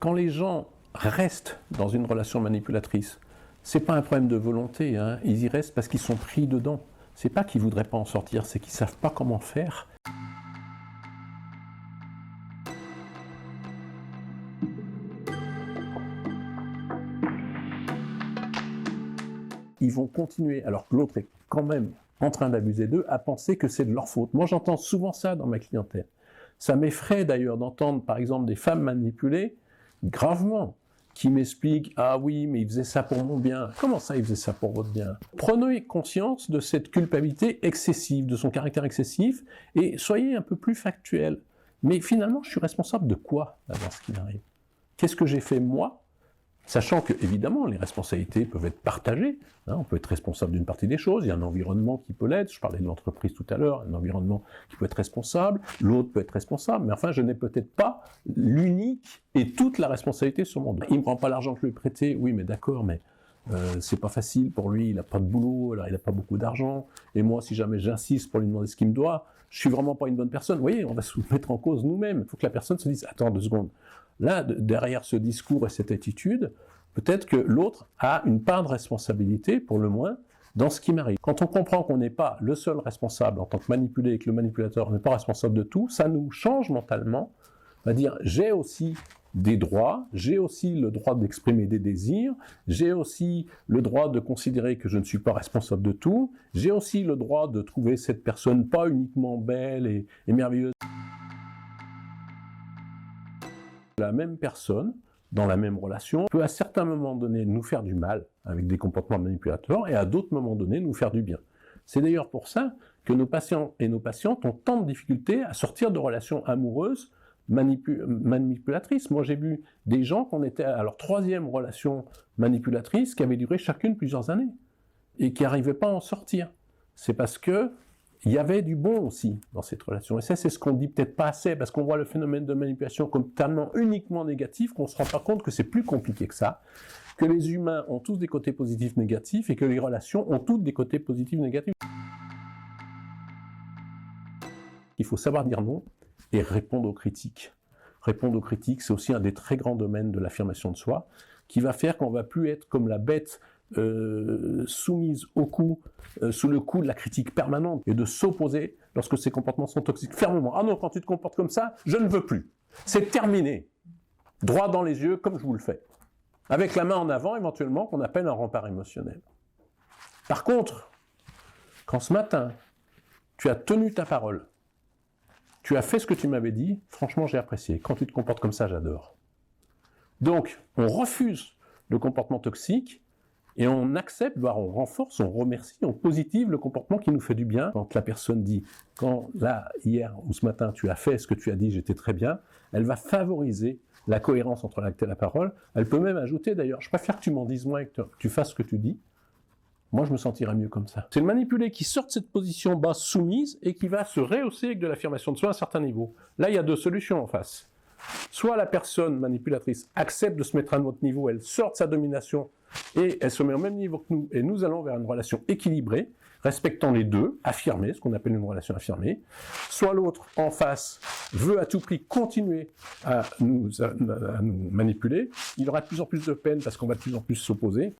Quand les gens restent dans une relation manipulatrice, c'est pas un problème de volonté, hein. Ils y restent parce qu'ils sont pris dedans. C'est pas qu'ils voudraient pas en sortir, c'est qu'ils savent pas comment faire. Ils vont continuer, alors que l'autre est quand même en train d'abuser d'eux, à penser que c'est de leur faute. Moi, j'entends souvent ça dans ma clientèle. Ça m'effraie d'ailleurs d'entendre, par exemple, des femmes manipulées, gravement, qui m'expliquent « Ah oui, mais il faisait ça pour mon bien. » Comment ça, il faisait ça pour votre bien? Prenez conscience de cette culpabilité excessive, de son caractère excessif, et soyez un peu plus factuel. Mais finalement, je suis responsable de quoi, là, dans ce qui m'arrive? Qu'est-ce que j'ai fait, moi? Sachant que, évidemment, les responsabilités peuvent être partagées, hein, on peut être responsable d'une partie des choses, il y a un environnement qui peut l'être, je parlais de l'entreprise tout à l'heure, un environnement qui peut être responsable, l'autre peut être responsable, mais enfin, je n'ai peut-être pas l'unique et toute la responsabilité sur mon dos. Il ne me prend pas l'argent que je lui ai prêté, oui, mais d'accord, mais c'est pas facile pour lui, il n'a pas de boulot, alors il n'a pas beaucoup d'argent, et moi, si jamais j'insiste pour lui demander ce qu'il me doit, je suis vraiment pas une bonne personne. Vous voyez, on va se mettre en cause nous-mêmes. Il faut que la personne se dise, attends 2 secondes. Là, derrière ce discours et cette attitude, peut-être que l'autre a une part de responsabilité, pour le moins, dans ce qui m'arrive. Quand on comprend qu'on n'est pas le seul responsable en tant que manipulé et que le manipulateur n'est pas responsable de tout, ça nous change mentalement. On va dire, j'ai aussi des droits, j'ai aussi le droit d'exprimer des désirs, j'ai aussi le droit de considérer que je ne suis pas responsable de tout, j'ai aussi le droit de trouver cette personne pas uniquement belle et merveilleuse. La même personne, dans la même relation, peut à certains moments donnés nous faire du mal avec des comportements manipulateurs et à d'autres moments donnés nous faire du bien. C'est d'ailleurs pour ça que nos patients et nos patientes ont tant de difficultés à sortir de relations amoureuses manipulatrices. Moi, j'ai vu des gens qu'on était à leur 3e relation manipulatrice qui avait duré chacune plusieurs années et qui n'arrivaient pas à en sortir. C'est parce que il y avait du bon aussi dans cette relation. Et ça, c'est ce qu'on dit peut-être pas assez, parce qu'on voit le phénomène de manipulation comme tellement uniquement négatif qu'on se rend pas compte que c'est plus compliqué que ça, que les humains ont tous des côtés positifs négatifs et que les relations ont toutes des côtés positifs négatifs. Il faut savoir dire non et répondre aux critiques. Répondre aux critiques, c'est aussi un des très grands domaines de l'affirmation de soi, qui va faire qu'on va plus être comme la bête soumise au coup, sous le coup de la critique permanente, et de s'opposer lorsque ces comportements sont toxiques. Fermement. Ah non, quand tu te comportes comme ça, je ne veux plus. C'est terminé. Droit dans les yeux, comme je vous le fais. Avec la main en avant, éventuellement, qu'on appelle un rempart émotionnel. Par contre, quand ce matin, tu as tenu ta parole, tu as fait ce que tu m'avais dit, franchement, j'ai apprécié. Quand tu te comportes comme ça, j'adore. Donc, on refuse le comportement toxique, et on accepte, voire on renforce, on remercie, on positive le comportement qui nous fait du bien. Quand la personne dit, quand là, hier ou ce matin, tu as fait ce que tu as dit, j'étais très bien, elle va favoriser la cohérence entre l'acte et la parole. Elle peut même ajouter d'ailleurs, je préfère que tu m'en dises moins et que tu fasses ce que tu dis. Moi, je me sentirais mieux comme ça. C'est le manipulé qui sort de cette position basse soumise et qui va se rehausser avec de l'affirmation de soi à un certain niveau. Là, il y a 2 solutions en face. Soit la personne manipulatrice accepte de se mettre à notre niveau, elle sort de sa domination et elle se met au même niveau que nous, et nous allons vers une relation équilibrée, respectant les deux, affirmée, ce qu'on appelle une relation affirmée. Soit l'autre, en face, veut à tout prix continuer à nous manipuler, il aura de plus en plus de peine parce qu'on va de plus en plus s'opposer.